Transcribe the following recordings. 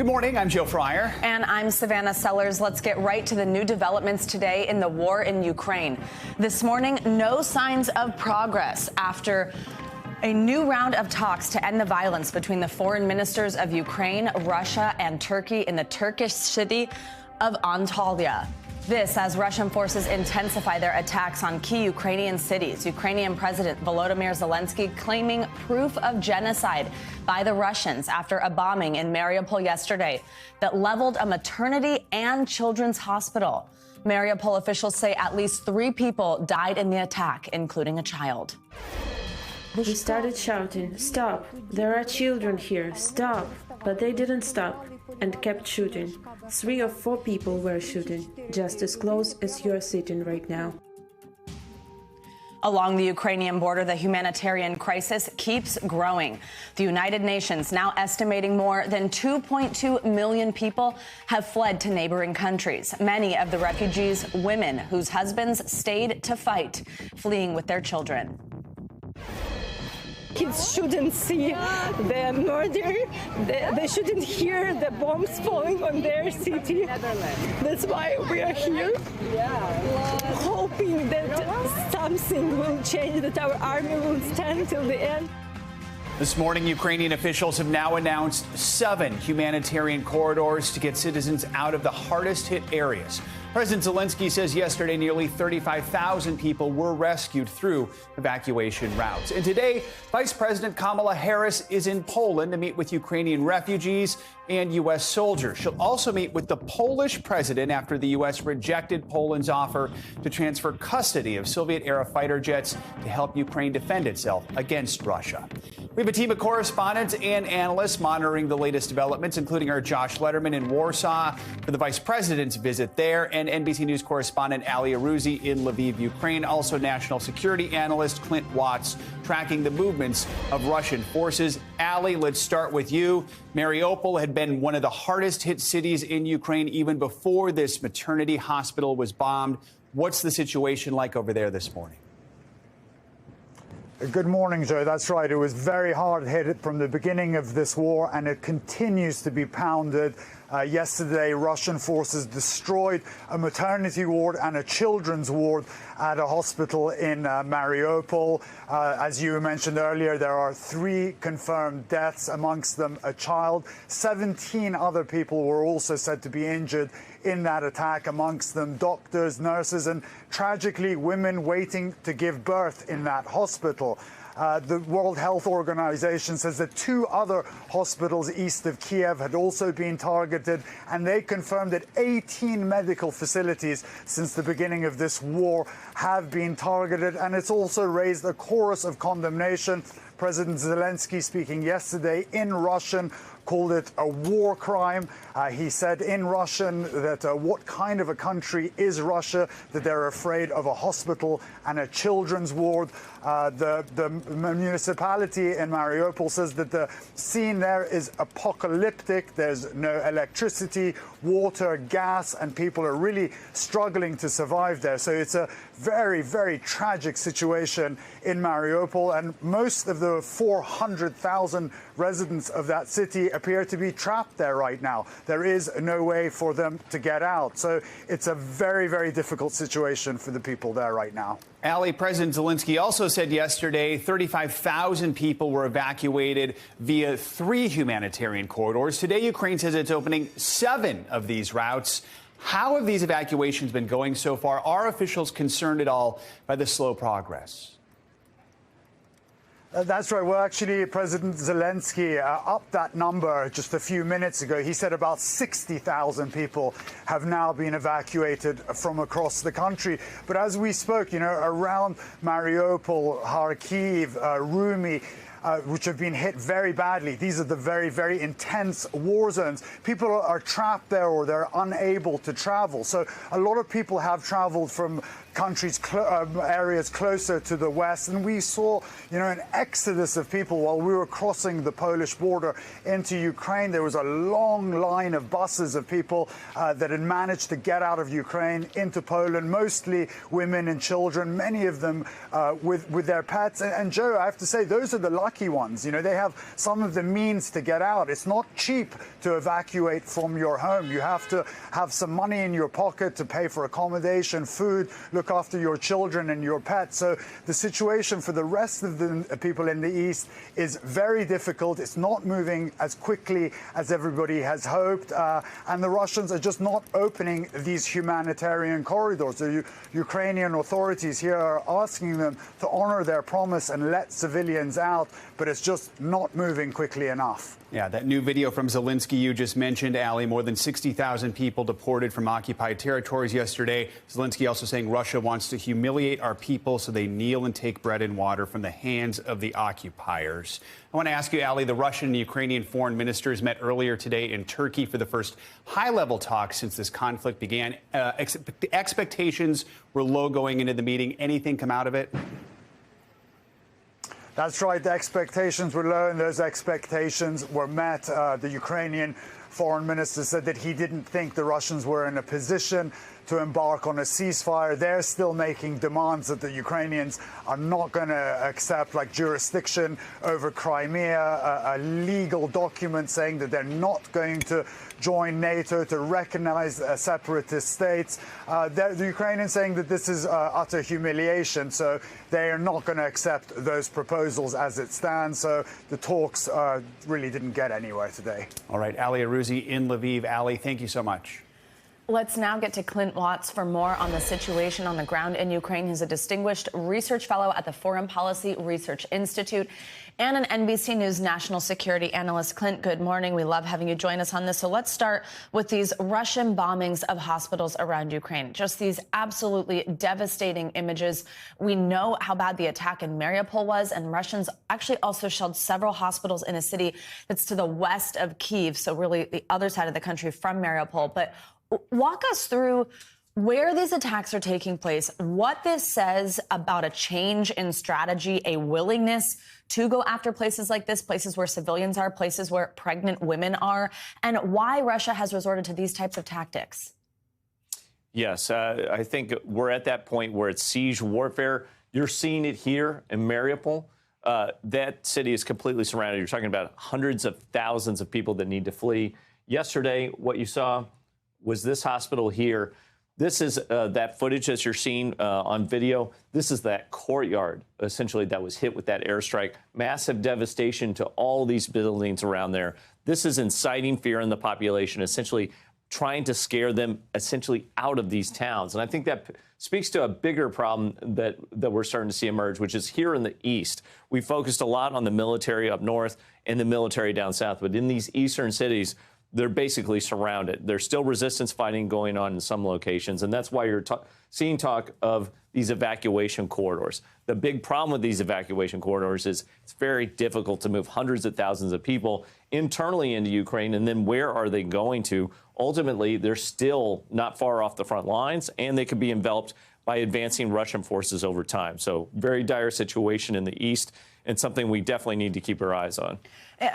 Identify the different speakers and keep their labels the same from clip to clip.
Speaker 1: Good morning, I'm Joe Fryer.
Speaker 2: And I'm Savannah Sellers. Let's get right to the new developments today in the war in Ukraine. This morning, no signs of progress after a new round of talks to end the violence between the foreign ministers of Ukraine, Russia, and Turkey in the Turkish city of Antalya. This as Russian forces intensify their attacks on key Ukrainian cities. Ukrainian President Volodymyr Zelensky claiming proof of genocide by the Russians after a bombing in Mariupol yesterday that leveled a maternity and children's hospital. Mariupol officials say at least 3 people died in the attack, including a child.
Speaker 3: He started shouting, "Stop! There are children here! Stop!" But they didn't stop and kept shooting. 3 or 4 people were shooting, just as close as you're sitting right now.
Speaker 2: Along the Ukrainian border, the humanitarian crisis keeps growing. The United Nations now estimating more than 2.2 million people have fled to neighboring countries. Many of the refugees, women whose husbands stayed to fight, fleeing with their children.
Speaker 4: Kids shouldn't see the murder. They shouldn't hear the bombs falling on their city. That's why we are here, hoping that something will change, that our army will stand till the end.
Speaker 1: This morning, Ukrainian officials have now announced 7 humanitarian corridors to get citizens out of the hardest hit areas. President Zelensky says yesterday nearly 35,000 people were rescued through evacuation routes. And today, Vice President Kamala Harris is in Poland to meet with Ukrainian refugees and U.S. soldiers. She'll also meet with the Polish president after the U.S. rejected Poland's offer to transfer custody of Soviet-era fighter jets to help Ukraine defend itself against Russia. We have a team of correspondents and analysts monitoring the latest developments, including our Josh Letterman in Warsaw for the vice president's visit there, and NBC News correspondent Ali Arouzi in Lviv, Ukraine. Also, national security analyst Clint Watts tracking the movements of Russian forces. Ali, let's start with you. Mariupol had been one of the hardest hit cities in Ukraine even before this maternity hospital was bombed. What's the situation like over there this morning?
Speaker 5: Good morning, Joe. That's right. It was very hard hit from the beginning of this war, and it continues to be pounded. Yesterday, Russian forces destroyed a maternity ward and a children's ward at a hospital in Mariupol. As you mentioned earlier, there are 3 confirmed deaths, amongst them a child. 17 other people were also said to be injured in that attack, amongst them doctors, nurses, and tragically women waiting to give birth in that hospital. The World Health Organization says that 2 other hospitals east of Kiev had also been targeted, and they confirmed that 18 medical facilities since the beginning of this war have been targeted. And it's also raised a chorus of condemnation. President Zelensky, speaking yesterday in Russian, called it a war crime. He said in Russian that what kind of a country is Russia, that they're afraid of a hospital and a children's ward. The municipality in Mariupol says that the scene there is apocalyptic. There's no electricity, water, gas, and people are really struggling to survive there. So it's a very, very tragic situation in Mariupol, and most of the 400,000 residents of that city appear to be trapped there right now. There is no way for them to get out. So it's a very, very difficult situation for the people there right now.
Speaker 1: Ali, President Zelensky also said yesterday 35,000 people were evacuated via 3 humanitarian corridors. Today, Ukraine says it's opening 7 of these routes. How have these evacuations been going so far? Are officials concerned at all by the slow progress?
Speaker 5: That's right. Well, actually, President Zelensky upped that number just a few minutes ago. He said about 60,000 people have now been evacuated from across the country. But as we spoke, around Mariupol, Kharkiv, Rumi, which have been hit very badly. These are the very, very intense war zones. People are trapped there or they're unable to travel. So a lot of people have traveled from areas closer to the west. And we saw, an exodus of people while we were crossing the Polish border into Ukraine. There was a long line of buses of people that had managed to get out of Ukraine into Poland, mostly women and children, many of them with their pets. And Joe, I have to say, those are the lucky ones. They have some of the means to get out. It's not cheap to evacuate from your home. You have to have some money in your pocket to pay for accommodation, food, look after your children and your pets. So the situation for the rest of the people in the East is very difficult. It's not moving as quickly as everybody has hoped. And the Russians are just not opening these humanitarian corridors. The Ukrainian authorities here are asking them to honor their promise and let civilians out, but it's just not moving quickly enough.
Speaker 1: Yeah, that new video from Zelensky you just mentioned, Ali, more than 60,000 people deported from occupied territories yesterday. Zelensky also saying Russia wants to humiliate our people so they kneel and take bread and water from the hands of the occupiers. I want to ask you, Ali, the Russian and Ukrainian foreign ministers met earlier today in Turkey for the first high-level talks since this conflict began. The expectations were low going into the meeting. Anything come out of it?
Speaker 5: That's right. The expectations were low, and those expectations were met. The Ukrainian foreign minister said that he didn't think the Russians were in a position to embark on a ceasefire. They're still making demands that the Ukrainians are not going to accept, like jurisdiction over Crimea, a legal document saying that they're not going to join NATO, to recognize separatist states. The Ukrainians saying that this is utter humiliation, so they are not going to accept those proposals as it stands. So the talks really didn't get anywhere today.
Speaker 1: All right, Ali Arouzi in Lviv. Ali, thank you so much.
Speaker 2: Let's now get to Clint Watts for more on the situation on the ground in Ukraine. He's a distinguished research fellow at the Foreign Policy Research Institute and an NBC News national security analyst. Clint, good morning. We love having you join us on this. So let's start with these Russian bombings of hospitals around Ukraine. Just these absolutely devastating images. We know how bad the attack in Mariupol was, and Russians actually also shelled several hospitals in a city that's to the west of Kyiv, so really the other side of the country from Mariupol. But walk us through where these attacks are taking place, what this says about a change in strategy, a willingness to go after places like this, places where civilians are, places where pregnant women are, and why Russia has resorted to these types of tactics.
Speaker 6: Yes, I think we're at that point where it's siege warfare. You're seeing it here in Mariupol. That city is completely surrounded. You're talking about hundreds of thousands of people that need to flee. Yesterday, what you saw was this hospital here. This is that footage that you're seeing on video. This is that courtyard, essentially, that was hit with that airstrike. Massive devastation to all these buildings around there. This is inciting fear in the population, essentially trying to scare them essentially out of these towns. And I think that speaks to a bigger problem that we're starting to see emerge, which is here in the east. We focused a lot on the military up north and the military down south, but in these eastern cities, they're basically surrounded. There's still resistance fighting going on in some locations, and that's why you're seeing talk of these evacuation corridors. The big problem with these evacuation corridors is it's very difficult to move hundreds of thousands of people internally into Ukraine, and then where are they going to? Ultimately, they're still not far off the front lines, and they could be enveloped by advancing Russian forces over time. So very dire situation in the east, and something we definitely need to keep our eyes on.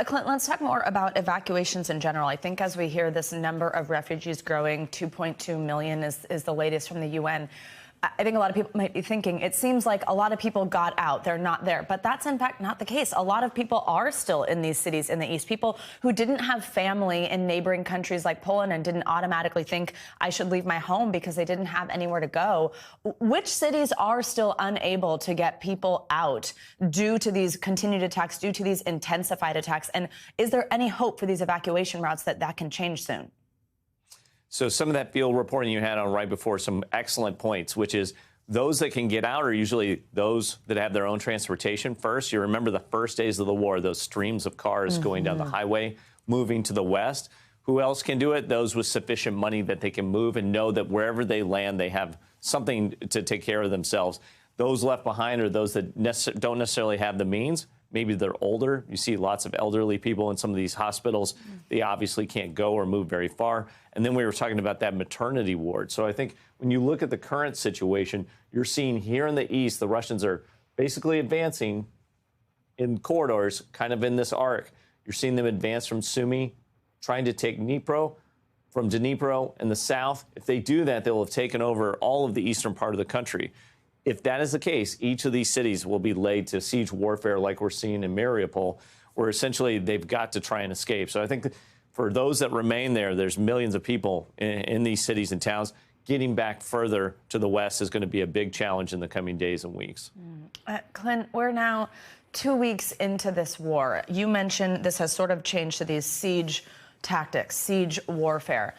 Speaker 2: Clint, let's talk more about evacuations in general. I think as we hear this number of refugees growing, 2.2 million is the latest from the UN. I think a lot of people might be thinking, it seems like a lot of people got out. They're not there. But that's, in fact, not the case. A lot of people are still in these cities in the east. People who didn't have family in neighboring countries like Poland and didn't automatically think, I should leave my home because they didn't have anywhere to go. Which cities are still unable to get people out due to these continued attacks, due to these intensified attacks? And is there any hope for these evacuation routes that can change soon?
Speaker 6: So some of that field reporting you had on right before, some excellent points, which is those that can get out are usually those that have their own transportation first. You remember the first days of the war, those streams of cars going down the highway, moving to the west. Who else can do it? Those with sufficient money that they can move and know that wherever they land, they have something to take care of themselves. Those left behind are those that don't necessarily have the means. Maybe they're older. You see lots of elderly people in some of these hospitals. They obviously can't go or move very far. And then we were talking about that maternity ward. So I think when you look at the current situation, you're seeing here in the east, the Russians are basically advancing in corridors, kind of in this arc. You're seeing them advance from Sumy, trying to take Dnipro, from Dnipro in the south. If they do that, they'll have taken over all of the eastern part of the country. If that is the case, each of these cities will be laid to siege warfare like we're seeing in Mariupol, where essentially they've got to try and escape. So I think that for those that remain there, there's millions of people in these cities and towns. Getting back further to the west is going to be a big challenge in the coming days and weeks.
Speaker 2: Clint, we're now 2 weeks into this war. You mentioned this has sort of changed to these siege tactics, siege warfare.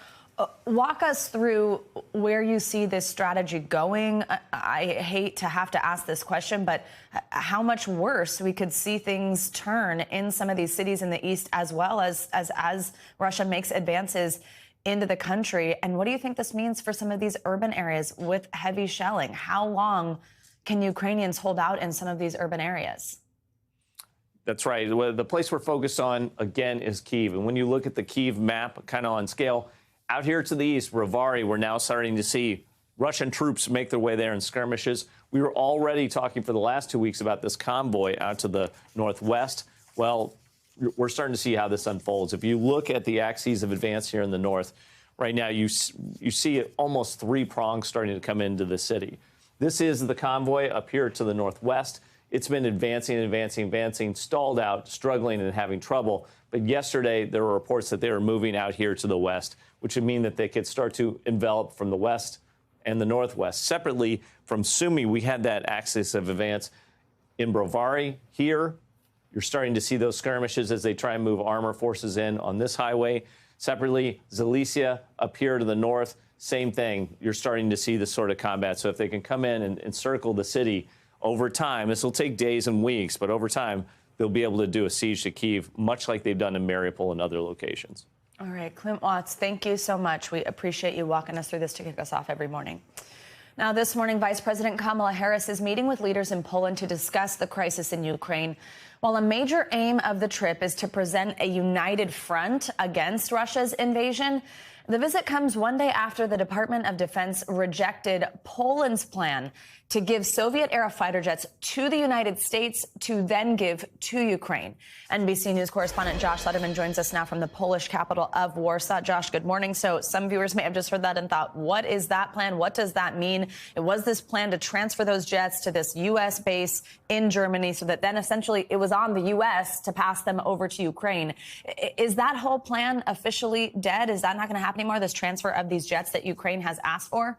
Speaker 2: Walk us through where you see this strategy going. I hate to have to ask this question, but how much worse we could see things turn in some of these cities in the east, as well as Russia makes advances into the country. And what do you think this means for some of these urban areas with heavy shelling? How long can Ukrainians hold out in some of these urban areas?
Speaker 6: That's right. The place we're focused on, again, is Kyiv. And when you look at the Kyiv map, kind of on scale, out here to the east, Rivari, we're now starting to see Russian troops make their way there in skirmishes. We were already talking for the last 2 weeks about this convoy out to the northwest. Well, we're starting to see how this unfolds. If you look at the axes of advance here in the north, right now you see almost 3 prongs starting to come into the city. This is the convoy up here to the northwest. It's been advancing, stalled out, struggling and having trouble. But yesterday, there were reports that they were moving out here to the west, which would mean that they could start to envelop from the west and the northwest. Separately, from Sumy, we had that axis of advance. In Brovary here, you're starting to see those skirmishes as they try and move armor forces in on this highway. Separately, Zalicia up here to the north, same thing. You're starting to see this sort of combat. So if they can come in and encircle the city, over time, this will take days and weeks, but over time, they'll be able to do a siege to Kyiv, much like they've done in Mariupol and other locations.
Speaker 2: All right, Clint Watts, thank you so much. We appreciate you walking us through this to kick us off every morning. Now, this morning, Vice President Kamala Harris is meeting with leaders in Poland to discuss the crisis in Ukraine. While a major aim of the trip is to present a united front against Russia's invasion, the visit comes one day after the Department of Defense rejected Poland's plan to give Soviet-era fighter jets to the United States to then give to Ukraine. NBC News correspondent Josh Letterman joins us now from the Polish capital of Warsaw. Josh, good morning. So some viewers may have just heard that and thought, what is that plan? What does that mean? It was this plan to transfer those jets to this U.S. base in Germany so that then essentially it was on the U.S. to pass them over to Ukraine. Is that whole plan officially dead? Is that not going to happen anymore, this transfer of these jets that Ukraine has asked for?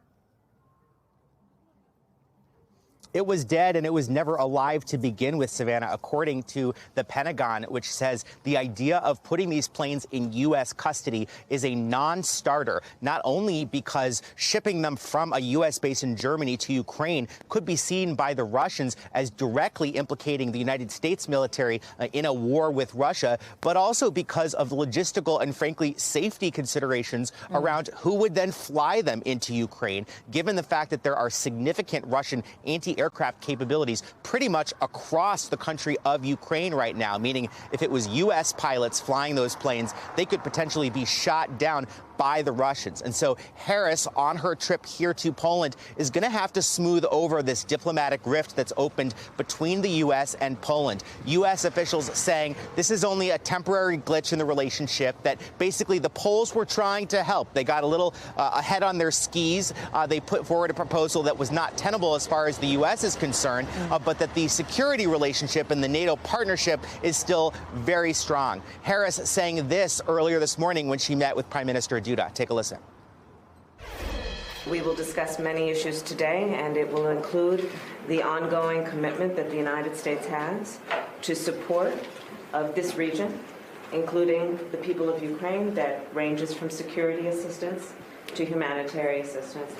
Speaker 7: It was dead and it was never alive to begin with, Savannah, according to the Pentagon, which says the idea of putting these planes in U.S. custody is a non-starter, not only because shipping them from a U.S. base in Germany to Ukraine could be seen by the Russians as directly implicating the United States military in a war with Russia, but also because of logistical and, frankly, safety considerations around who would then fly them into Ukraine, given the fact that there are significant Russian anti-aircraft capabilities pretty much across the country of Ukraine right now, meaning if it was U.S. pilots flying those planes, they could potentially be shot down by the Russians. And so Harris, on her trip here to Poland, is going to have to smooth over this diplomatic rift that's opened between the U.S. and Poland. U.S. officials saying this is only a temporary glitch in the relationship, that basically the Poles were trying to help. They got a little ahead on their skis. They put forward a proposal that was not tenable as far as the U.S. is concerned, but that the security relationship and the NATO partnership is still very strong. Harris saying this earlier this morning when she met with Prime Minister Duda. Take a listen.
Speaker 8: We will discuss many issues today, and it will include the ongoing commitment that the United States has to support of this region, including the people of Ukraine, that ranges from security assistance to humanitarian assistance.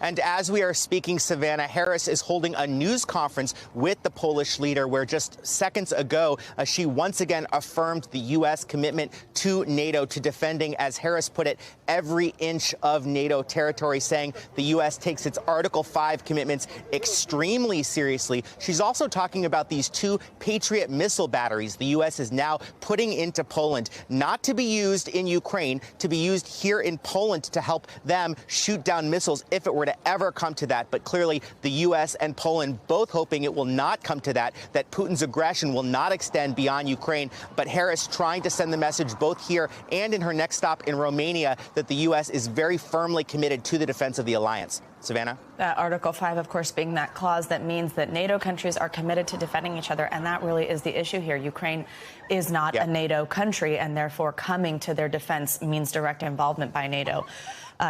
Speaker 7: And as we are speaking, Savannah, Harris is holding a news conference with the Polish leader where just seconds ago she once again affirmed the U.S. commitment to NATO, to defending, as Harris put it, every inch of NATO territory, saying the U.S. takes its Article 5 commitments extremely seriously. She's also talking about these 2 Patriot missile batteries the U.S. is now putting into Poland, not to be used in Ukraine, to be used here in Poland to help them shoot down missiles if it were to ever come to that. But clearly the U.S. and Poland both hoping it will not come to that Putin's aggression will not extend beyond Ukraine. But Harris trying to send the message both here and in her next stop in Romania that the U.S. is very firmly committed to the defense of the alliance. Savannah?
Speaker 2: That Article 5, of course, being that clause that means that NATO countries are committed to defending each other. And that really is the issue here. Ukraine is not a NATO country, and therefore coming to their defense means direct involvement by NATO.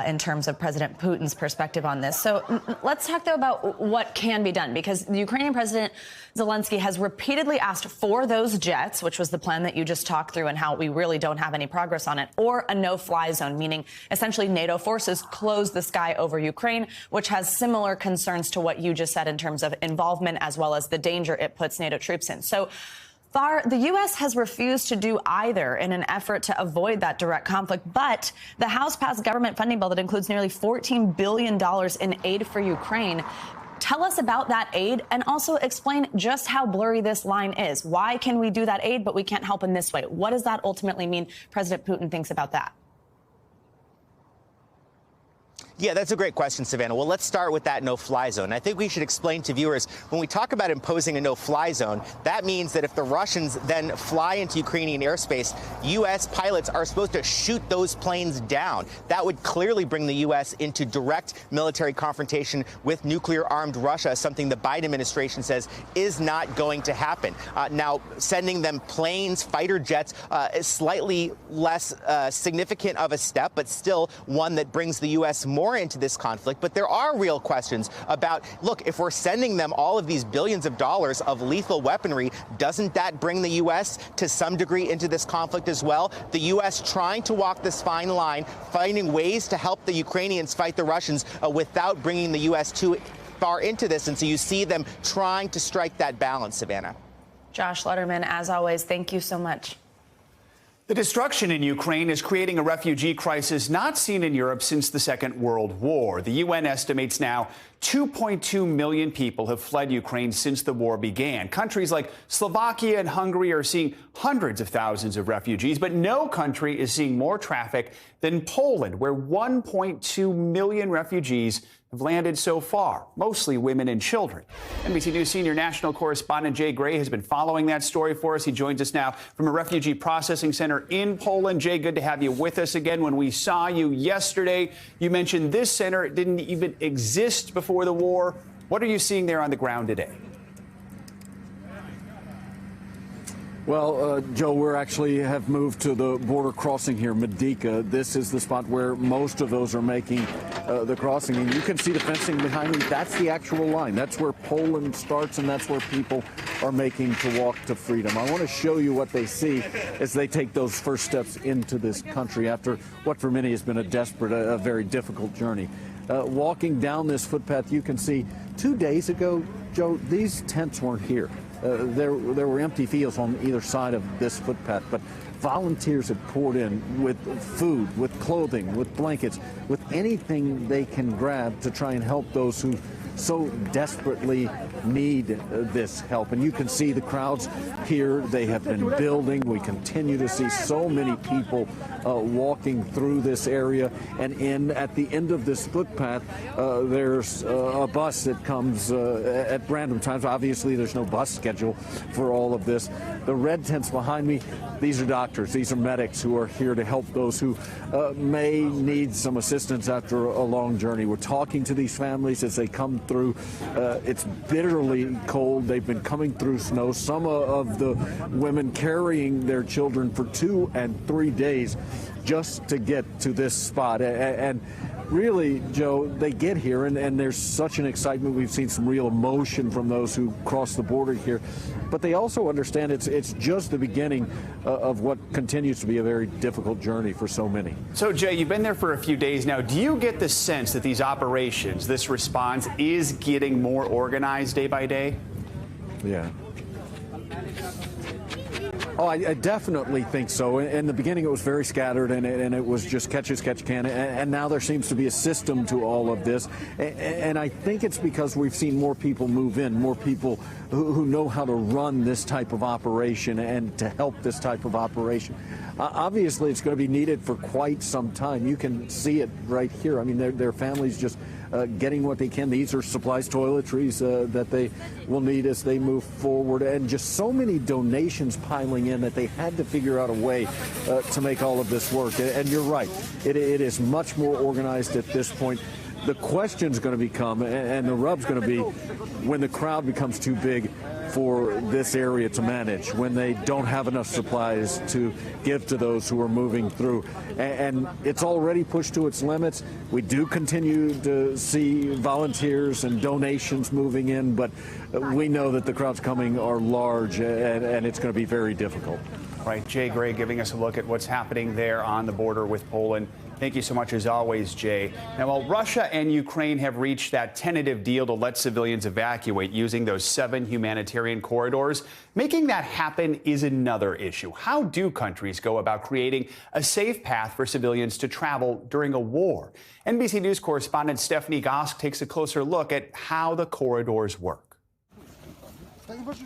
Speaker 2: In terms of President Putin's perspective on this. So let's talk, though, about what can be done, because the Ukrainian President Zelensky has repeatedly asked for those jets, which was the plan that you just talked through and how we really don't have any progress on it, or a no-fly zone, meaning essentially NATO forces close the sky over Ukraine, which has similar concerns to what you just said in terms of involvement as well as the danger it puts NATO troops in. So far, the U.S. has refused to do either in an effort to avoid that direct conflict. But the House passed government funding bill that includes nearly $14 billion in aid for Ukraine. Tell us about that aid and also explain just how blurry this line is. Why can we do that aid, but we can't help in this way? What does that ultimately mean? President Putin thinks about that.
Speaker 7: Yeah, that's a great question, Savannah. Well, let's start with that no-fly zone. I think we should explain to viewers, when we talk about imposing a no-fly zone, that means that if the Russians then fly into Ukrainian airspace, U.S. pilots are supposed to shoot those planes down. That would clearly bring the U.S. into direct military confrontation with nuclear-armed Russia, something the Biden administration says is not going to happen. Now, sending them planes, fighter jets, is slightly less significant of a step, but still one that brings the U.S. more into this conflict. But there are real questions about, look, if we're sending them all of these billions of dollars of lethal weaponry, doesn't that bring the U.S. to some degree into this conflict as well? The U.S. trying to walk this fine line, finding ways to help the Ukrainians fight the Russians without bringing the U.S. too far into this. And so you see them trying to strike that balance, Savannah.
Speaker 2: Josh Letterman, as always, thank you so much.
Speaker 1: The destruction in Ukraine is creating a refugee crisis not seen in Europe since the Second World War. The UN estimates now 2.2 million people have fled Ukraine since the war began. Countries like Slovakia and Hungary are seeing hundreds of thousands of refugees, but no country is seeing more traffic than Poland, where 1.2 million refugees have landed so far, mostly women and children. NBC News senior national correspondent Jay Gray has been following that story for us. He joins us now from a refugee processing center in Poland. Jay, good to have you with us again. When we saw you yesterday, you mentioned this center. It didn't even exist before the war. What are you seeing there on the ground today?
Speaker 9: Well, Joe, we actually have moved to the border crossing here, Medica. This is the spot where most of those are making the crossing. And you can see the fencing behind me. That's the actual line. That's where Poland starts, and that's where people are making to walk to freedom. I want to show you what they see as they take those first steps into this country after what for many has been a desperate, a very difficult journey. Walking down this footpath, you can see 2 days ago, Joe, these tents weren't here. There were empty fields on either side of this footpath, but volunteers had poured in with food, with clothing, with blankets, with anything they can grab to try and help those who so desperately need this help. And you can see the crowds here. They have been building. We continue to see so many people walking through this area. And at the end of this footpath, there's a bus that comes at random times. Obviously, there's no bus schedule for all of this. The red tents behind me, these are doctors. These are medics who are here to help those who may need some assistance after a long journey. We're talking to these families as they come through. It's bitterly cold. They've been coming through snow. Some of the women carrying their children for 2 and 3 days just to get to this spot. And really, Joe, they get here, and there's such an excitement. We've seen some real emotion from those who cross the border here. But they also understand it's just the beginning of what continues to be a very difficult journey for so many.
Speaker 1: So, Jay, you've been there for a few days now. Do you get the sense that these operations, this response, is getting more organized day by day?
Speaker 9: Yeah. Oh, I definitely think so. In the beginning, it was very scattered, and it was just catch as catch can. And now there seems to be a system to all of this. And I think it's because we've seen more people move in, more people who know how to run this type of operation and to help this type of operation. Obviously, it's going to be needed for quite some time. You can see it right here. I mean, their families just getting what they can. These are supplies, toiletries that they will need as they move forward, and just so many donations piling in that they had to figure out a way to make all of this work. And you're right, it is much more organized at this point. The question's going to become, and the rub's going to be, when the crowd becomes too big for this area to manage, when they don't have enough supplies to give to those who are moving through. And it's already pushed to its limits. We do continue to see volunteers and donations moving in, but we know that the crowds coming are large, and it's going to be very difficult.
Speaker 1: Right, Jay Gray giving us a look at what's happening there on the border with Poland. Thank you so much, as always, Jay. Now, while Russia and Ukraine have reached that tentative deal to let civilians evacuate using those 7 humanitarian corridors, making that happen is another issue. How do countries go about creating a safe path for civilians to travel during a war? NBC News correspondent Stephanie Gosk takes a closer look at how the corridors work.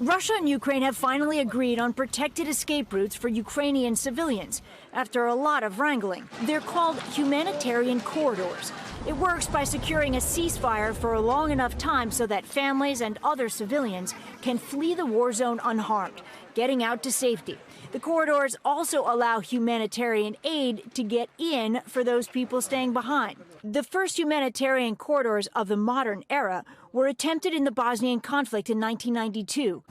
Speaker 10: Russia and Ukraine have finally agreed on protected escape routes for Ukrainian civilians after a lot of wrangling. They're called Humanitarian Corridors. It works by securing a ceasefire for a long enough time so that families and other civilians can flee the war zone unharmed, getting out to safety. The corridors also allow humanitarian aid to get in for those people staying behind. The first humanitarian corridors of the modern era were attempted in the Bosnian conflict in 1992.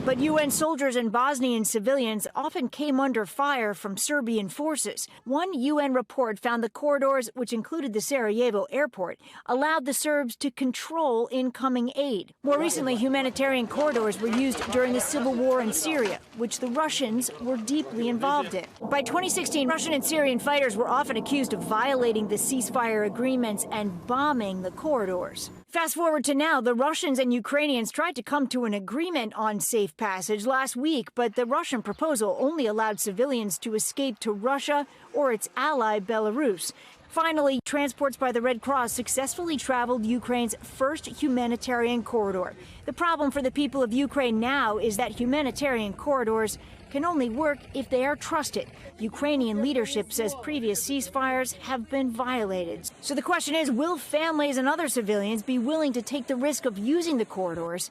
Speaker 10: But UN soldiers and Bosnian civilians often came under fire from Serbian forces. One UN report found the corridors, which included the Sarajevo airport, allowed the Serbs to control incoming aid. More recently, humanitarian corridors were used during the civil war in Syria, which the Russians were deeply involved in. By 2016, Russian and Syrian fighters were often accused of violating the ceasefire agreements and bombing the corridors. Fast forward to now, the Russians and Ukrainians tried to come to an agreement on safe passage last week, but the Russian proposal only allowed civilians to escape to Russia or its ally, Belarus. Finally, transports by the Red Cross successfully traveled Ukraine's first humanitarian corridor. The problem for the people of Ukraine now is that humanitarian corridors can only work if they are trusted. Ukrainian leadership says previous ceasefires have been violated. So the question is, will families and other civilians be willing to take the risk of using the corridors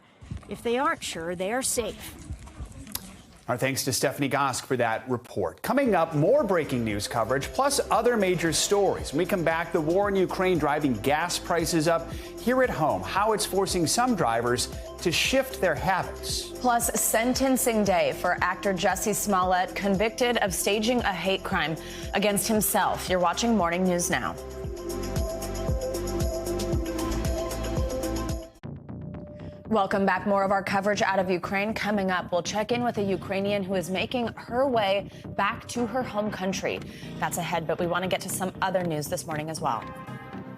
Speaker 10: if they aren't sure they are safe?
Speaker 1: Our thanks to Stephanie Gosk for that report. Coming up, more breaking news coverage, plus other major stories. When we come back, the war in Ukraine driving gas prices up. Here at home, how it's forcing some drivers to shift their habits.
Speaker 2: Plus, sentencing day for actor Jussie Smallett, convicted of staging a hate crime against himself. You're watching Morning News Now. Welcome back. More of our coverage out of Ukraine coming up. We'll check in with a Ukrainian who is making her way back to her home country. That's ahead, but we want to get to some other news this morning as well.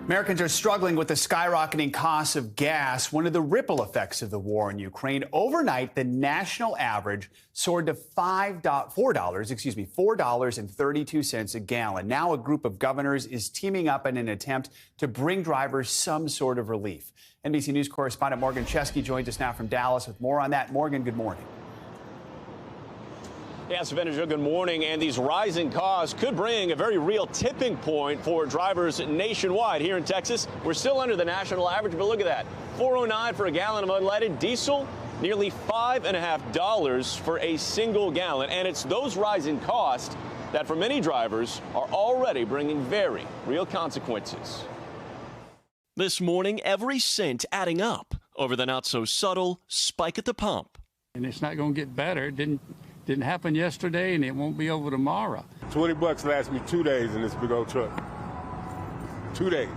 Speaker 1: Americans are struggling with the skyrocketing costs of gas. One of the ripple effects of the war in Ukraine. Overnight, the national average soared to $4.32 a gallon. Now a group of governors is teaming up in an attempt to bring drivers some sort of relief. NBC News correspondent Morgan Chesky joins us now from Dallas with more on that. Morgan, good morning.
Speaker 11: Yes, Venezuela, good morning. And these rising costs could bring a very real tipping point for drivers nationwide. Here in Texas, we're still under the national average, but look at that. $4.09 for a gallon of unleaded diesel, nearly $5.50 for a single gallon. And it's those rising costs that for many drivers are already bringing very real consequences.
Speaker 12: This morning, every cent adding up over the not so subtle spike at the pump.
Speaker 13: And it's not going to get better. It didn't happen yesterday, and it won't be over tomorrow.
Speaker 14: $20 lasts me 2 days in this big old truck. 2 days.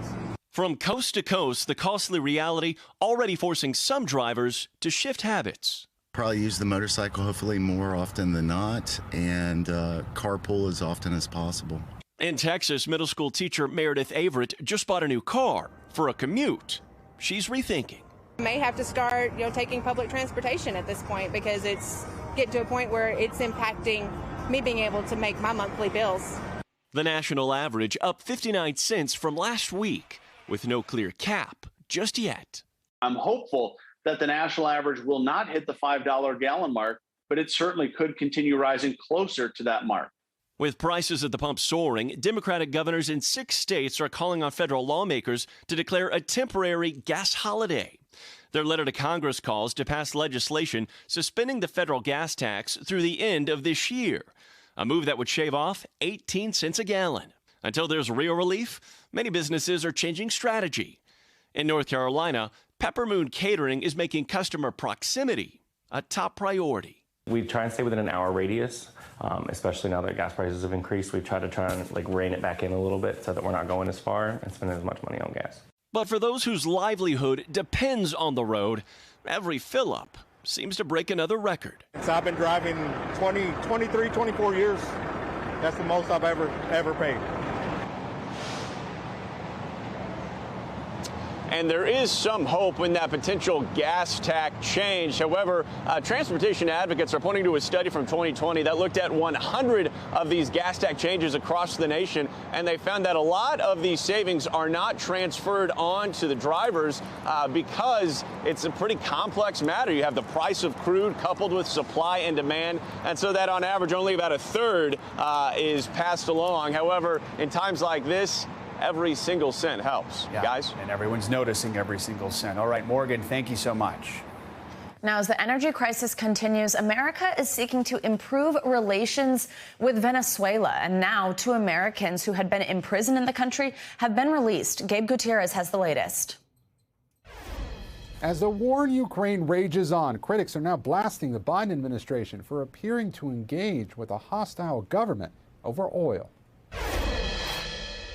Speaker 12: From coast to coast, the costly reality already forcing some drivers to shift habits.
Speaker 15: Probably use the motorcycle, hopefully more often than not, and carpool as often as possible.
Speaker 12: In Texas, middle school teacher Meredith Averett just bought a new car for a commute. She's rethinking.
Speaker 16: May have to start, taking public transportation at this point because it's getting to a point where it's impacting me being able to make my monthly bills.
Speaker 12: The national average up 59 cents from last week, with no clear cap just yet.
Speaker 17: I'm hopeful that the national average will not hit the $5 a gallon mark, but it certainly could continue rising closer to that mark.
Speaker 12: With prices at the pump soaring, Democratic governors in 6 states are calling on federal lawmakers to declare a temporary gas holiday. Their letter to Congress calls to pass legislation suspending the federal gas tax through the end of this year, a move that would shave off 18 cents a gallon. Until there's real relief, many businesses are changing strategy. In North Carolina, Pepper Moon Catering is making customer proximity a top priority.
Speaker 18: We try and stay within an hour radius, especially now that gas prices have increased. We try and rein it back in a little bit so that we're not going as far and spending as much money on gas.
Speaker 12: But for those whose livelihood depends on the road, every fill-up seems to break another record.
Speaker 14: So I've been driving 23, 24 years. That's the most I've ever paid.
Speaker 11: And there is some hope in that potential gas tax change. However, transportation advocates are pointing to a study from 2020 that looked at 100 of these gas tax changes across the nation, and they found that a lot of these savings are not transferred on to the drivers because it's a pretty complex matter. You have the price of crude coupled with supply and demand, and so that on average only about a third is passed along. However, in times like this, every single cent helps, guys.
Speaker 1: And everyone's noticing every single cent. All right, Morgan, thank you so much.
Speaker 2: Now, as the energy crisis continues, America is seeking to improve relations with Venezuela. And now 2 Americans who had been imprisoned in the country have been released. Gabe Gutierrez has the latest.
Speaker 19: As the war in Ukraine rages on, critics are now blasting the Biden administration for appearing to engage with a hostile government over oil.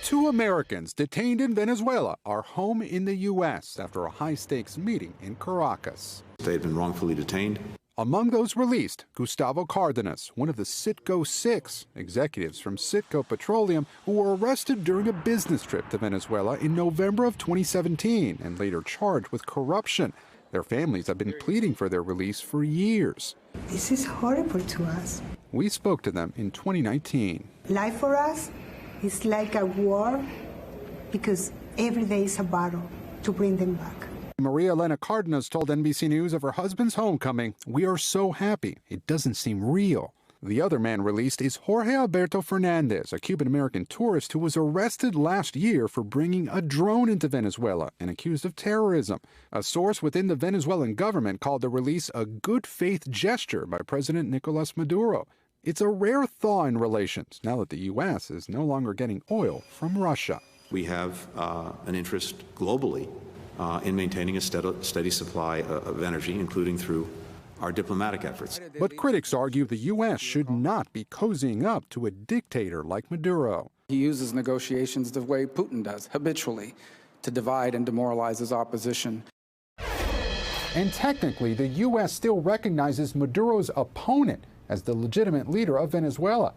Speaker 19: 2 Americans detained in Venezuela are home in the U.S. after a high-stakes meeting in Caracas.
Speaker 20: They had been wrongfully detained.
Speaker 19: Among those released, Gustavo Cardenas, one of the Citgo 6 executives from Citgo Petroleum who were arrested during a business trip to Venezuela in November of 2017 and later charged with corruption. Their families have been pleading for their release for years.
Speaker 21: This is horrible to us.
Speaker 19: We spoke to them in 2019.
Speaker 21: Life for us is like a war because every day is a battle to bring them back.
Speaker 19: Maria Elena Cardenas told NBC News of her husband's homecoming, "We are so happy. It doesn't seem real." The other man released is Jorge Alberto Fernandez, a Cuban-American tourist who was arrested last year for bringing a drone into Venezuela and accused of terrorism. A source within the Venezuelan government called the release a good faith gesture by President Nicolas Maduro. It's a rare thaw in relations now that the U.S. is no longer getting oil from Russia.
Speaker 20: We have an interest globally in maintaining a steady supply of energy, including through our diplomatic efforts.
Speaker 19: But critics argue the U.S. should not be cozying up to a dictator like Maduro.
Speaker 22: He uses negotiations the way Putin does, habitually, to divide and demoralize his opposition.
Speaker 19: And technically, the U.S. still recognizes Maduro's opponent as the legitimate leader of Venezuela.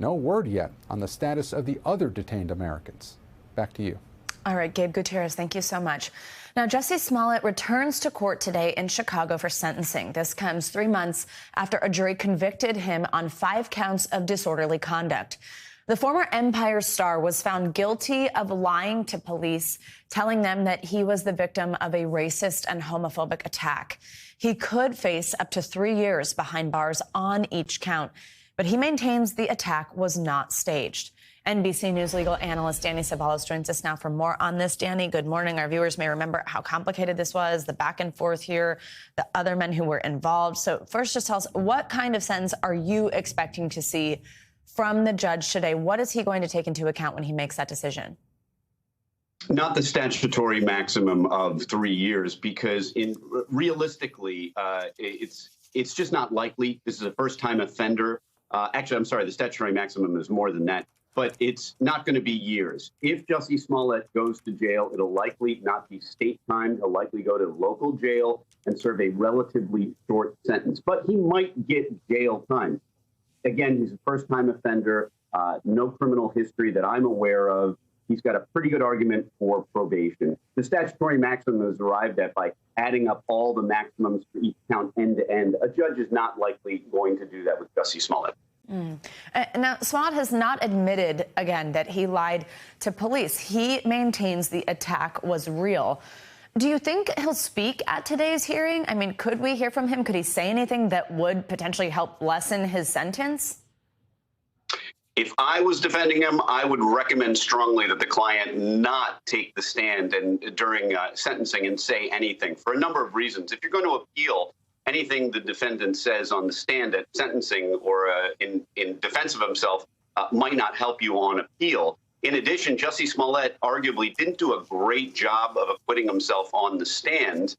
Speaker 19: No word yet on the status of the other detained Americans. Back to you.
Speaker 2: All right, Gabe Gutierrez, thank you so much. Now, Jussie Smallett returns to court today in Chicago for sentencing. This comes 3 months after a jury convicted him on 5 counts of disorderly conduct. The former Empire star was found guilty of lying to police, telling them that he was the victim of a racist and homophobic attack. He could face up to 3 years behind bars on each count, but he maintains the attack was not staged. NBC News legal analyst Danny Cevallos joins us now for more on this. Danny, good morning. Our viewers may remember how complicated this was, the back and forth here, the other men who were involved. So first, just tell us, what kind of sentence are you expecting to see from the judge today? What is he going to take into account when he makes that decision?
Speaker 23: Not the statutory maximum of 3 years, because realistically, it's just not likely. This is a first-time offender. Actually, I'm sorry, the statutory maximum is more than that. but it's not going to be years. If Jussie Smollett goes to jail, it'll likely not be state time. He'll likely go to local jail and serve a relatively short sentence, but he might get jail time. Again, he's a first-time offender, no criminal history that I'm aware of. He's got a pretty good argument for probation. The statutory maximum is arrived at by adding up all the maximums for each count end to end. A judge is not likely going to do that with Jussie Smollett.
Speaker 2: Now, Smallett has not admitted, again, that he lied to police. He maintains the attack was real. Do you think he'll speak at today's hearing? I mean, could we hear from him? Could he say anything that would potentially help lessen his sentence?
Speaker 23: If I was defending him, I would recommend strongly that the client not take the stand and during sentencing and say anything for a number of reasons. If you're going to appeal anything the defendant says on the stand at sentencing or in defense of himself might not help you on appeal. In addition, Jussie Smollett arguably didn't do a great job of acquitting himself on the stand.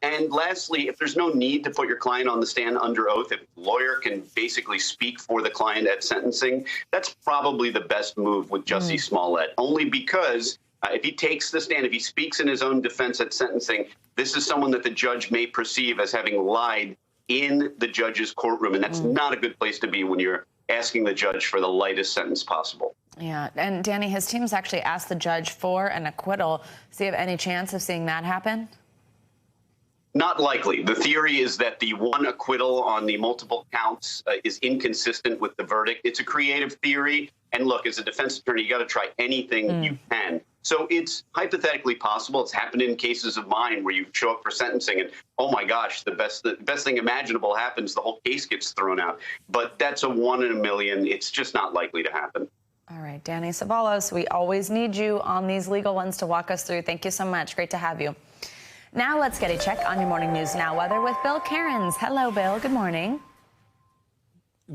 Speaker 23: And lastly, if there's no need to put your client on the stand under oath, if a lawyer can basically speak for the client at sentencing, that's probably the best move with Jussie Smollett, only because if he takes the stand, if he speaks in his own defense at sentencing, this is someone that the judge may perceive as having lied in the judge's courtroom. And that's not a good place to be when you're asking the judge for the lightest sentence possible.
Speaker 2: Yeah. And Danny, his team's actually asked the judge for an acquittal. Does he have any chance of seeing that happen?
Speaker 23: Not likely. The theory is that the one acquittal on the multiple counts is inconsistent with the verdict. It's a creative theory. And look, as a defense attorney, you got to try anything you can. So it's hypothetically possible. It's happened in cases of mine where you show up for sentencing and, oh my gosh, the best thing imaginable happens. The whole case gets thrown out. But that's a 1 in a million. It's just not likely to happen.
Speaker 2: All right, Danny Cevallos, we always need you on these legal ones to walk us through. Thank you so much. Great to have you. Now let's get a check on your morning news now weather with Bill Cairns. Hello, Bill. Good morning.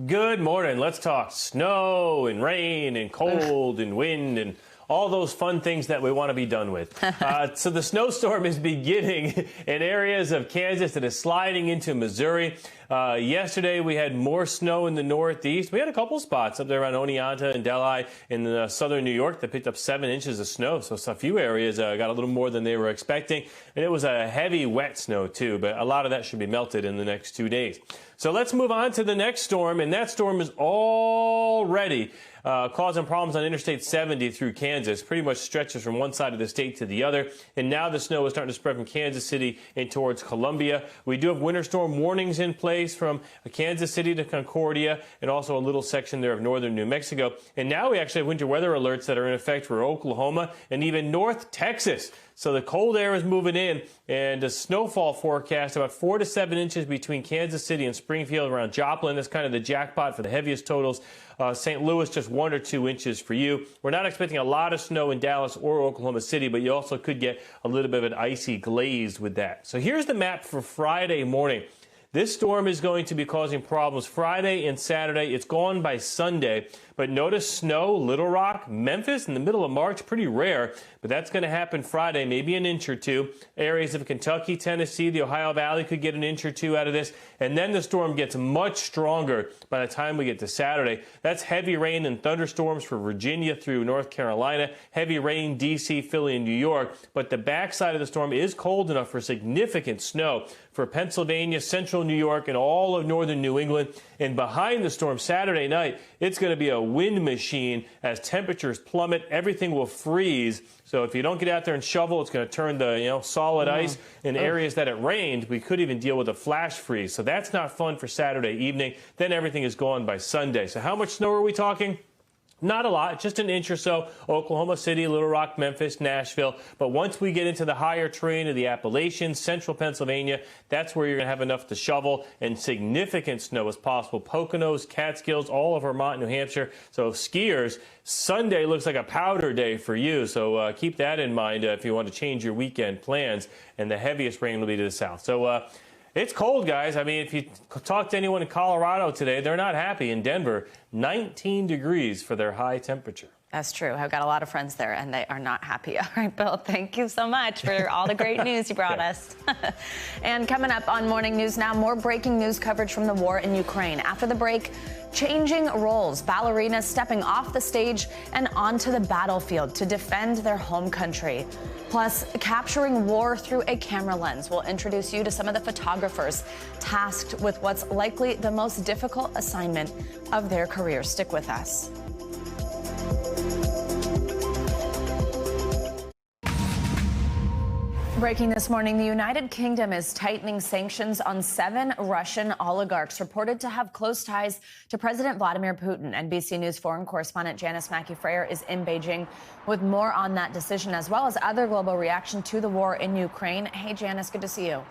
Speaker 3: Good morning. Let's talk snow and rain and cold and wind and all those fun things that we want to be done with. So the snowstorm is beginning in areas of Kansas that is sliding into Missouri. Yesterday, we had more snow in the Northeast. We had a couple spots up there around Oneonta and Delhi in southern New York that picked up 7 inches of snow. So a few areas got a little more than they were expecting. And it was a heavy, wet snow, too. But a lot of that should be melted in the next 2 days. So let's move on to the next storm. And that storm is already causing problems on Interstate 70 through Kansas. Pretty much stretches from one side of the state to the other. And now the snow is starting to spread from Kansas City and towards Columbia. We do have winter storm warnings in place from Kansas City to Concordia and also a little section there of northern New Mexico. And now we actually have winter weather alerts that are in effect for Oklahoma and even North Texas. So the cold air is moving in, and a snowfall forecast about 4 to 7 inches between Kansas City and Springfield around Joplin. That's kind of the jackpot for the heaviest totals. St. Louis, just 1 or 2 inches for you. We're not expecting a lot of snow in Dallas or Oklahoma City, but you also could get a little bit of an icy glaze with that. So here's the map for Friday morning. This storm is going to be causing problems Friday and Saturday. It's gone by Sunday. But notice snow, Little Rock, Memphis in the middle of March, pretty rare. But that's going to happen Friday, maybe an inch or two. Areas of Kentucky, Tennessee, the Ohio Valley could get an inch or two out of this. And then the storm gets much stronger by the time we get to Saturday. That's heavy rain and thunderstorms for Virginia through North Carolina. Heavy rain, D.C., Philly, and New York. But the backside of the storm is cold enough for significant snow for Pennsylvania, central New York, and all of northern New England. And behind the storm Saturday night, it's going to be a wind machine as temperatures plummet. Everything will freeze. So if you don't get out there and shovel, it's going to turn to solid ice. In areas that it rained, we could even deal with a flash freeze. So that's not fun for Saturday evening. Then everything is gone by Sunday. So how much snow are we talking? Not a lot, just an inch or so. Oklahoma City, Little Rock, Memphis, Nashville. But once we get into the higher terrain of the Appalachians, central Pennsylvania, that's where you're going to have enough to shovel, and significant snow is possible. Poconos, Catskills, all of Vermont, New Hampshire. So skiers, Sunday looks like a powder day for you. So keep that in mind if you want to change your weekend plans. And the heaviest rain will be to the south. So it's cold, guys. I mean, if you talk to anyone in Colorado today, they're not happy. In Denver, 19 degrees for their high temperature.
Speaker 2: That's true. I've got a lot of friends there, and they are not happy. All right, Bill, thank you so much for all the great news you brought us. And coming up on Morning News Now, more breaking news coverage from the war in Ukraine. After the break, changing roles, ballerinas stepping off the stage and onto the battlefield to defend their home country. Plus, capturing war through a camera lens. We'll introduce you to some of the photographers tasked with what's likely the most difficult assignment of their career. Stick with us. Breaking this morning, the United Kingdom is tightening sanctions on 7 Russian oligarchs reported to have close ties to President Vladimir Putin. NBC News foreign correspondent Janice Mackey-Freyer is in Beijing with more on that decision, as well as other global reaction to the war in Ukraine. Hey, Janice, good to see you.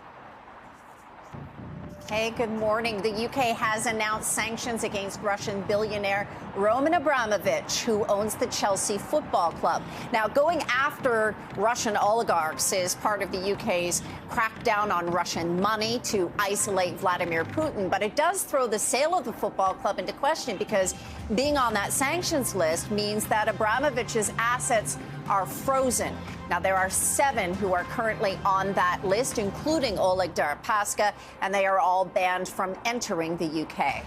Speaker 4: Hey, good morning. The UK has announced sanctions against Russian billionaire Roman Abramovich, who owns the Chelsea Football Club. Now, going after Russian oligarchs is part of the UK's crackdown on Russian money to isolate Vladimir Putin. But it does throw the sale of the football club into question, because being on that sanctions list means that Abramovich's assets are frozen. Now, there are 7 who are currently on that list, including Oleg Deripaska, and they are all banned from entering the UK.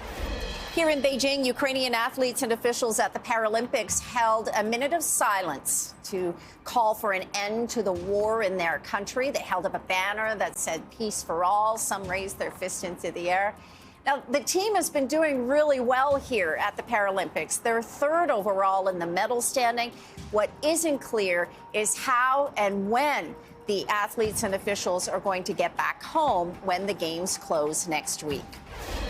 Speaker 4: Here in Beijing, Ukrainian athletes and officials at the Paralympics held a minute of silence to call for an end to the war in their country. They held up a banner that said "Peace for all." Some raised their fists into the air. Now, the team has been doing really well here at the Paralympics. They're 3rd overall in the medal standing. What isn't clear is how and when the athletes and officials are going to get back home when the games close next week.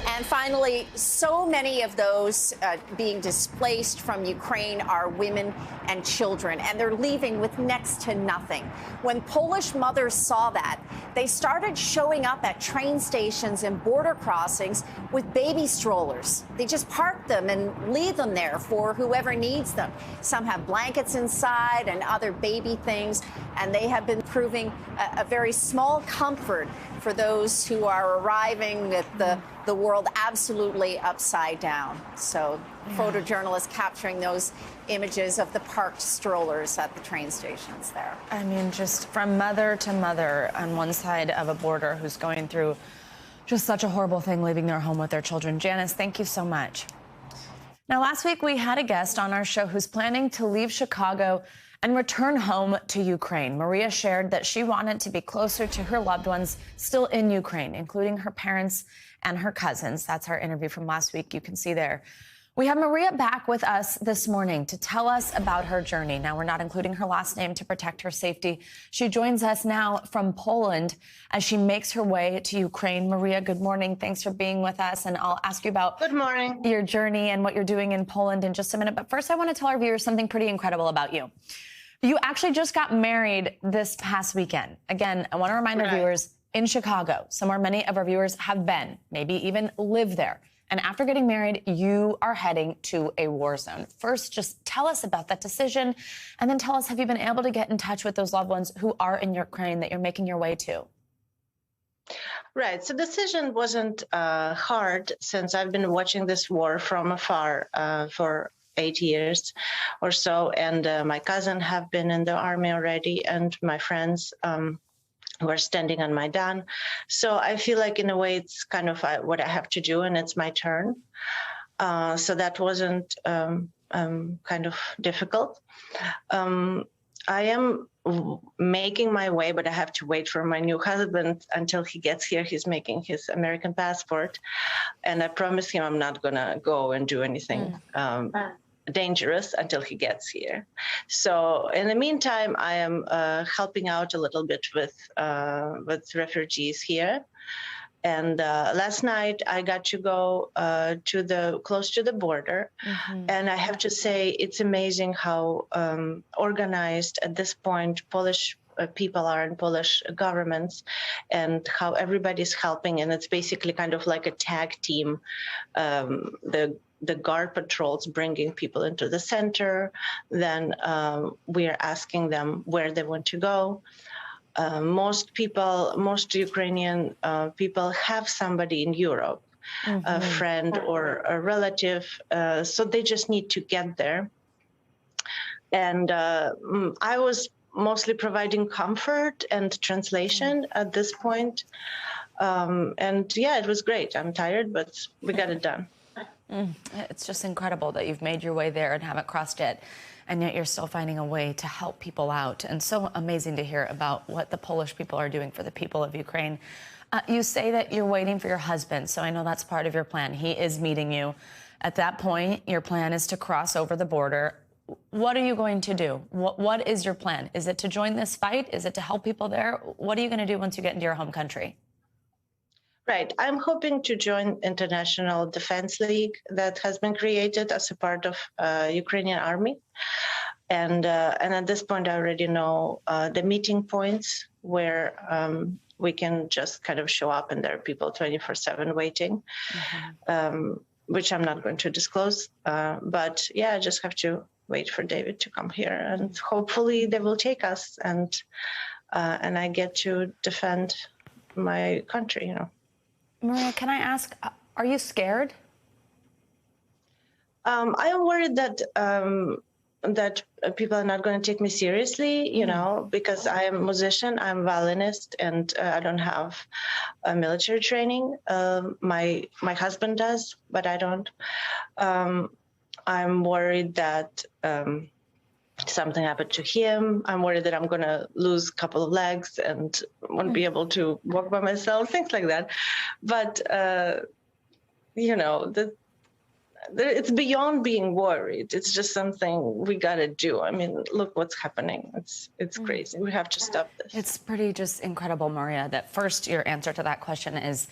Speaker 4: And finally, so many of those being displaced from Ukraine are women and children, and they're leaving with next to nothing. When Polish mothers saw that, they started showing up at train stations and border crossings with baby strollers. They just park them and leave them there for whoever needs them. Some have blankets inside and other baby things, and they have been proving a very small comfort for those who are arriving with the world absolutely upside down. So photojournalists capturing those images of the parked strollers at the train stations there.
Speaker 2: I mean, just from mother to mother on one side of a border who's going through just such a horrible thing, leaving their home with their children. Janice, thank you so much. Now, last week we had a guest on our show who's planning to leave Chicago and return home to Ukraine. Maria shared that she wanted to be closer to her loved ones still in Ukraine, including her parents and her cousins. That's our interview from last week. You can see there. We have Maria back with us this morning to tell us about her journey. Now, we're not including her last name to protect her safety. She joins us now from Poland as she makes her way to Ukraine. Maria, good morning. Thanks for being with us. And I'll ask you about your journey and what you're doing in Poland in just a minute. But first, I want to tell our viewers something pretty incredible about you. You actually just got married this past weekend. Again, I want to remind our viewers, in Chicago, somewhere many of our viewers have been, maybe even live there. And after getting married, you are heading to a war zone. First, just tell us about that decision, and then tell us, have you been able to get in touch with those loved ones who are in Ukraine that you're making your way to?
Speaker 5: Right. So the decision wasn't hard, since I've been watching this war from afar for 8 years or so. And my cousin have been in the army already, and my friends who are standing on Maidan. So I feel like, in a way, it's kind of what I have to do, and it's my turn. So that wasn't kind of difficult. I am making my way, but I have to wait for my new husband until he gets here. He's making his American passport. And I promised him I'm not going to go and do anything dangerous until he gets here. So in the meantime, I am helping out a little bit with refugees here. And last night I got to go close to the border. And I have to say, it's amazing how organized at this point Polish people are in Polish governments, and how everybody's helping. And it's basically kind of like a tag team. The guard patrols bringing people into the center. Then we are asking them where they want to go. Most Ukrainian people have somebody in Europe, a friend or a relative, so they just need to get there. And I was mostly providing comfort and translation at this point. And yeah, it was great. I'm tired, but we got it done.
Speaker 2: It's just incredible that you've made your way there and haven't crossed it, and yet you're still finding a way to help people out. And so amazing to hear about what the Polish people are doing for the people of Ukraine. You say that you're waiting for your husband, so I know that's part of your plan. He is meeting you. At that point, your plan is to cross over the border. What are you going to do? What is your plan? Is it to join this fight? Is it to help people there? What are you going to do once you get into your home country?
Speaker 5: Right. I'm hoping to join International Defense League that has been created as a part of Ukrainian army. And at this point, I already know the meeting points where we can just kind of show up and there are people 24/7 waiting, which I'm not going to disclose. But yeah, I just have to wait for David to come here, and hopefully they will take us, and I get to defend my country, you know.
Speaker 2: Maria, can I ask, are you scared?
Speaker 5: I am worried that that people are not going to take me seriously, you know, because I am a musician, I'm a violinist, and I don't have a military training. My husband does, but I don't. I'm worried that something happened to him. I'm worried that I'm going to lose a couple of legs and won't be able to walk by myself, things like that. But, you know, it's beyond being worried. It's just something we got to do. I mean, look what's happening. It's crazy. We have to stop this.
Speaker 2: It's pretty just incredible, Maria, that first your answer to that question is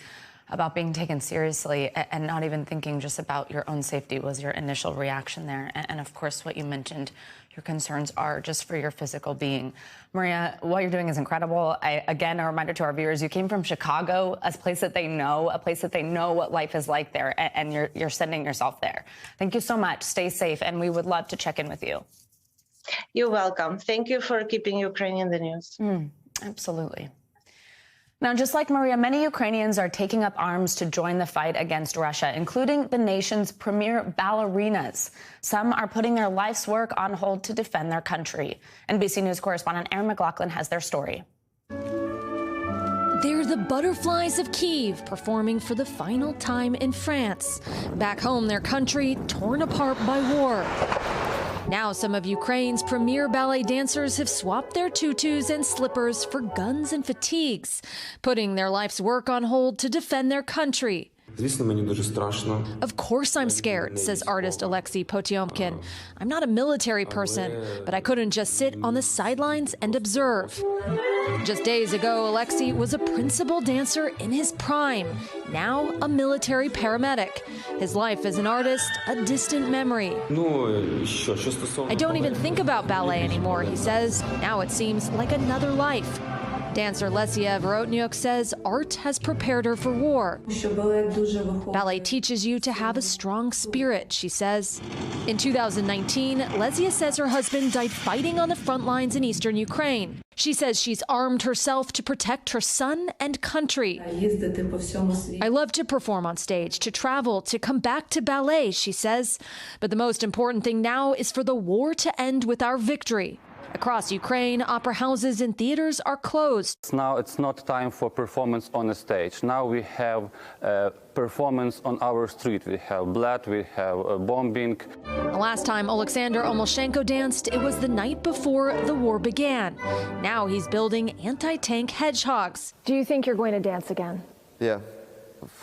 Speaker 2: about being taken seriously and not even thinking just about your own safety was your initial reaction there. And of course, what you mentioned, your concerns are just for your physical being. Maria, what you're doing is incredible. Again, a reminder to our viewers, you came from Chicago, a place that they know what life is like there, and you're sending yourself there. Thank you so much. Stay safe, and we would love to check in with you.
Speaker 5: You're welcome. Thank you for keeping Ukraine in the news.
Speaker 2: Absolutely. Now, just like Maria, many Ukrainians are taking up arms to join the fight against Russia, including the nation's premier ballerinas. Some are putting their life's work on hold to defend their country. NBC News correspondent Aaron McLaughlin has their story.
Speaker 6: They're the Butterflies of Kyiv, performing for the final time in France. Back home, their country torn apart by war. Now some of Ukraine's premier ballet dancers have swapped their tutus and slippers for guns and fatigues, putting their life's work on hold to defend their country. Of course I'm scared, says artist Alexei Potyomkin. I'm not a military person, but I couldn't just sit on the sidelines and observe. Just days ago, Alexei was a principal dancer in his prime, now a military paramedic. His life as an artist, a distant memory. I don't even think about ballet anymore, he says. Now it seems like another life. Dancer Lesia Vorotnyuk says art has prepared her for war. Ballet teaches you to have a strong spirit, she says. In 2019, Lesia says her husband died fighting on the front lines in eastern Ukraine. She says she's armed herself to protect her son and country. I love to perform on stage, to travel, to come back to ballet, she says. But the most important thing now is for the war to end with our victory. Across Ukraine, opera houses and theaters are closed.
Speaker 7: Now it's not time for performance on a stage. Now we have performance on our street. We have blood, we have bombing.
Speaker 6: The last time Oleksandr Omelshenko danced, it was the night before the war began. Now he's building anti-tank hedgehogs.
Speaker 8: Do you think you're going to dance again?
Speaker 24: Yeah.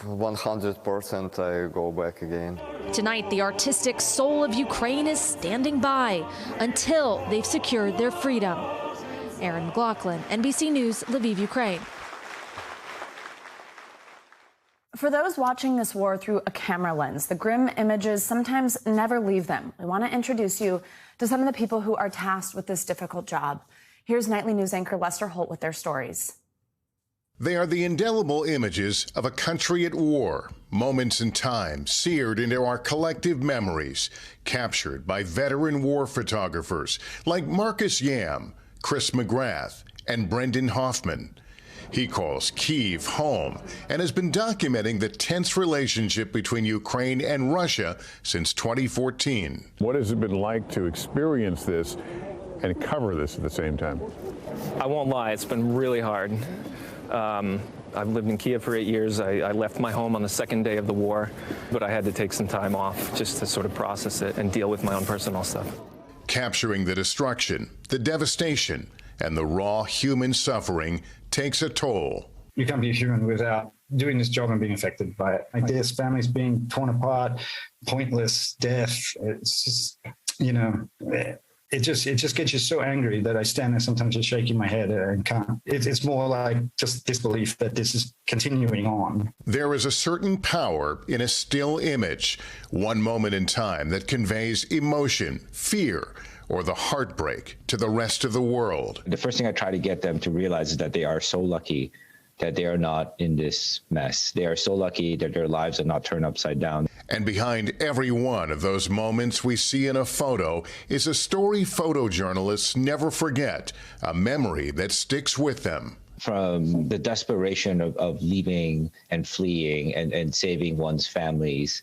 Speaker 24: 100% I go back again.
Speaker 6: Tonight, the artistic soul of Ukraine is standing by until they've secured their freedom. Aaron McLaughlin, NBC News, Lviv, Ukraine.
Speaker 2: For those watching this war through a camera lens, the grim images sometimes never leave them. We want to introduce you to some of the people who are tasked with this difficult job. Here's nightly news anchor Lester Holt with their stories.
Speaker 25: They are the indelible images of a country at war, moments in time seared into our collective memories, captured by veteran war photographers like Marcus Yam, Chris McGrath, and Brendan Hoffman. He calls Kyiv home and has been documenting the tense relationship between Ukraine and Russia since 2014.
Speaker 9: What has it been like to experience this and cover this at the same time?
Speaker 10: I won't lie, it's been really hard. I've lived in Kyiv for 8 years. I left my home on the second day of the war, but I had to take some time off just to sort of process it and deal with my own personal stuff.
Speaker 25: Capturing the destruction, the devastation, and the raw human suffering takes a toll.
Speaker 13: You can't be a human without doing this job and being affected by it. Like there's families being torn apart, pointless death. It's just, you know, it just gets you so angry that I stand there sometimes just shaking my head and can't. It's more like just disbelief that this is continuing on.
Speaker 25: There is a certain power in a still image, one moment in time that conveys emotion, fear, or the heartbreak to the rest of the world.
Speaker 15: The first thing I try to get them to realize is that they are so lucky that they are not in this mess. They are so lucky that their lives are not turned upside down.
Speaker 25: And behind every one of those moments we see in a photo is a story photojournalists never forget, a memory that sticks with them.
Speaker 15: From the desperation of leaving and fleeing and saving one's families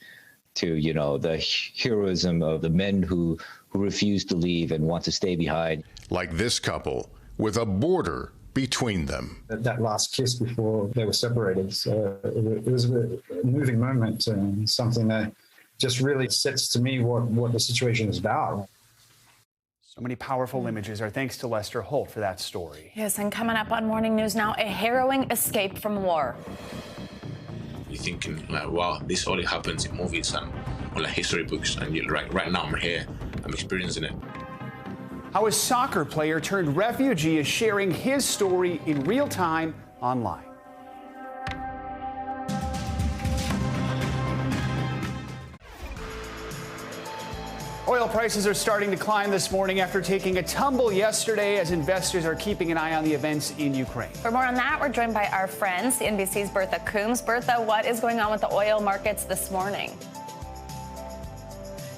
Speaker 15: to, you know, the heroism of the men who refuse to leave and want to stay behind.
Speaker 25: Like this couple with a border between them.
Speaker 13: That last kiss before they were separated. So it was a moving moment and something that just really sets to me what the situation is about.
Speaker 1: So many powerful images. Our thanks to Lester Holt for that story.
Speaker 2: Yes, and coming up on Morning News Now, a harrowing escape from war.
Speaker 24: You're thinking like, wow, this only happens in movies and or like history books, and right now I'm here, I'm experiencing it.
Speaker 1: How a soccer player turned refugee is sharing his story in real time online. Oil prices are starting to climb this morning after taking a tumble yesterday as investors are keeping an eye on the events in Ukraine.
Speaker 2: For more on that, we're joined by our friends, NBC's Bertha Coombs. Bertha, what is going on with the oil markets this morning?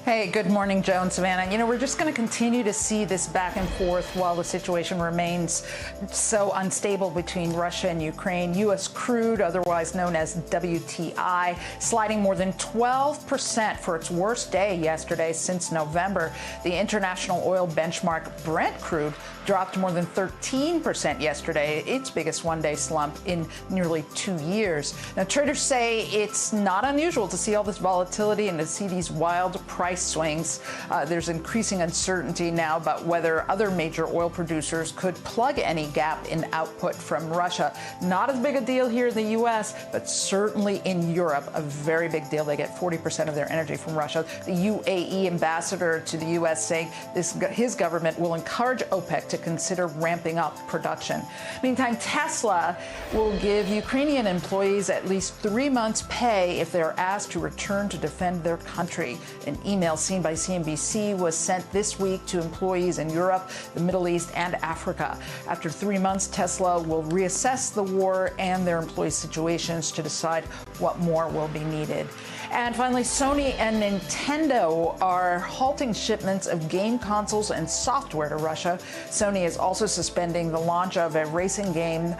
Speaker 26: Hey, good morning, Joe and Savannah. You know, we're just going to continue to see this back and forth while the situation remains so unstable between Russia and Ukraine. U.S. crude, otherwise known as WTI, sliding more than 12% for its worst day yesterday since November. The international oil benchmark Brent crude dropped more than 13% yesterday, its biggest one-day slump in nearly 2 years. Now, traders say it's not unusual to see all this volatility and to see these wild price swings. There's increasing uncertainty now about whether other major oil producers could plug any gap in output from Russia. Not as big a deal here in the U.S., but certainly in Europe, a very big deal. They get 40% of their energy from Russia. The UAE ambassador to the U.S. saying his government will encourage OPEC to consider ramping up production. Meantime, Tesla will give Ukrainian employees at least 3 months' pay if they're asked to return to defend their country. An email seen by CNBC was sent this week to employees in Europe, the Middle East, and Africa. After 3 months, Tesla will reassess the war and their employee situations to decide what more will be needed. And finally, Sony and Nintendo are halting shipments of game consoles and software to Russia. Sony is also suspending the launch of a racing game,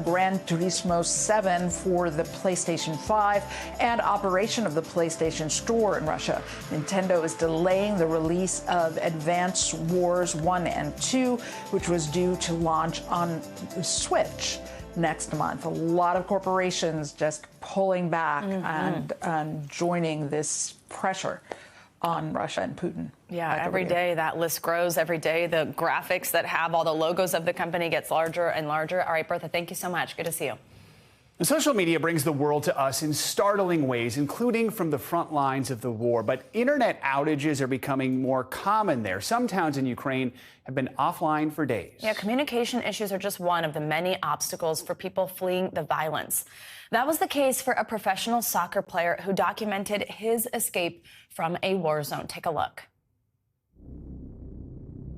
Speaker 26: Gran Turismo 7, for the PlayStation 5 and operation of the PlayStation Store in Russia. Nintendo is delaying the release of Advance Wars 1 and 2, which was due to launch on Switch next month. A lot of corporations just pulling back and joining this pressure on Russia and Putin.
Speaker 2: Yeah, every day that list grows. Every day the graphics that have all the logos of the company gets larger and larger. All right, Bertha, thank you so much. Good to see you.
Speaker 1: Social media brings the world to us in startling ways, including from the front lines of the war. But internet outages are becoming more common there. Some towns in Ukraine have been offline for days.
Speaker 2: Yeah, communication issues are just one of the many obstacles for people fleeing the violence. That was the case for a professional soccer player who documented his escape from a war zone. Take a look.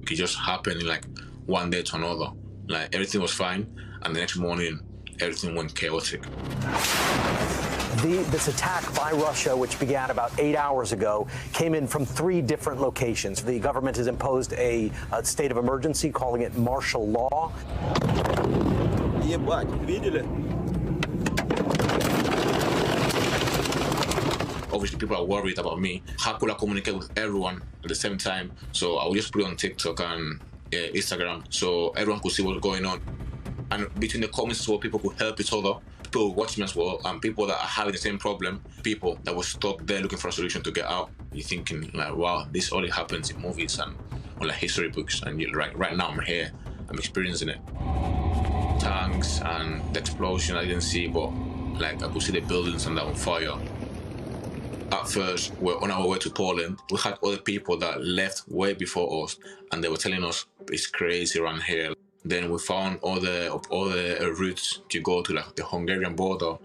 Speaker 24: It just happened like one day to another. Like everything was fine, and the next morning, everything went chaotic.
Speaker 27: This attack by Russia, which began about 8 hours ago, came in from 3 different locations. The government has imposed a state of emergency, calling it martial law.
Speaker 24: Obviously, people are worried about me. How could I communicate with everyone at the same time? So I will just put it on TikTok and Instagram so everyone could see what's going on. And between the comments as well, people could help each other. People watch me as well, and people that are having the same problem, people that were stuck there looking for a solution to get out. You're thinking like, wow, this only happens in movies and or like history books, and right now I'm here, I'm experiencing it. Tanks and the explosion I didn't see, but like I could see the buildings and that on fire. At first, we're on our way to Poland. We had other people that left way before us, and they were telling us it's crazy around here. Then we found all the routes to go to like the Hungarian border,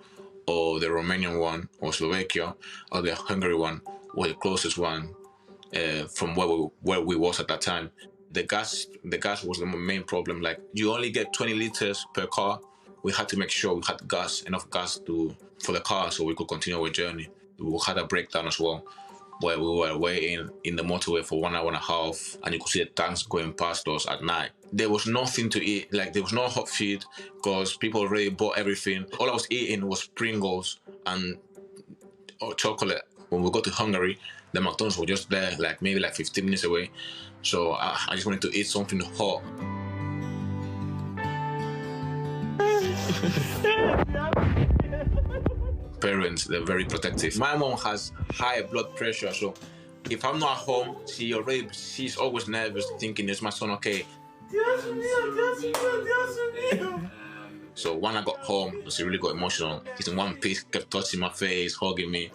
Speaker 24: or the Romanian one, or Slovakia, or the Hungary one, was the closest one from where we was at that time. The gas was the main problem. Like you only get 20 liters per car. We had to make sure we had enough gas for the car so we could continue our journey. We had a breakdown as well, where we were waiting in the motorway for 1 hour and a half, and you could see the tanks going past us at night. There was nothing to eat, like there was no hot food because people already bought everything. All I was eating was Pringles and chocolate. When we got to Hungary, the McDonald's were just there, like maybe like 15 minutes away. So I just wanted to eat something hot. Parents, they're very protective. My mom has high blood pressure, so if I'm not at home, she's always nervous, thinking, is my son okay? So when I got home, she really got emotional. He's in one piece, kept touching my face, hugging me.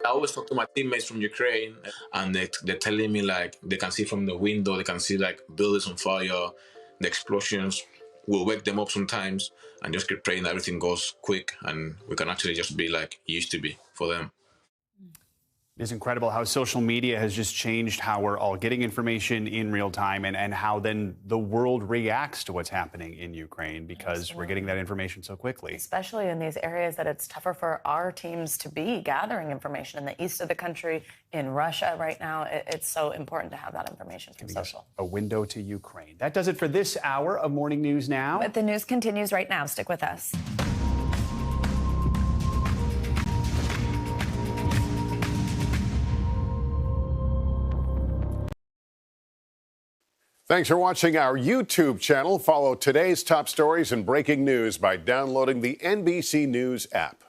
Speaker 24: I always talk to my teammates from Ukraine, and they're telling me like they can see from the window, they can see like buildings on fire, the explosions. We'll wake them up sometimes and just keep praying that everything goes quick and we can actually just be like used to be for them.
Speaker 1: It's incredible how social media has just changed how we're all getting information in real time and how then the world reacts to what's happening in Ukraine because we're getting that information so quickly.
Speaker 2: Especially in these areas that it's tougher for our teams to be gathering information in the east of the country, in Russia right now. It's so important to have that information from social.
Speaker 1: A window to Ukraine. That does it for this hour of Morning News Now.
Speaker 2: But the news continues right now. Stick with us.
Speaker 25: Thanks for watching our YouTube channel. Follow today's top stories and breaking news by downloading the NBC News app.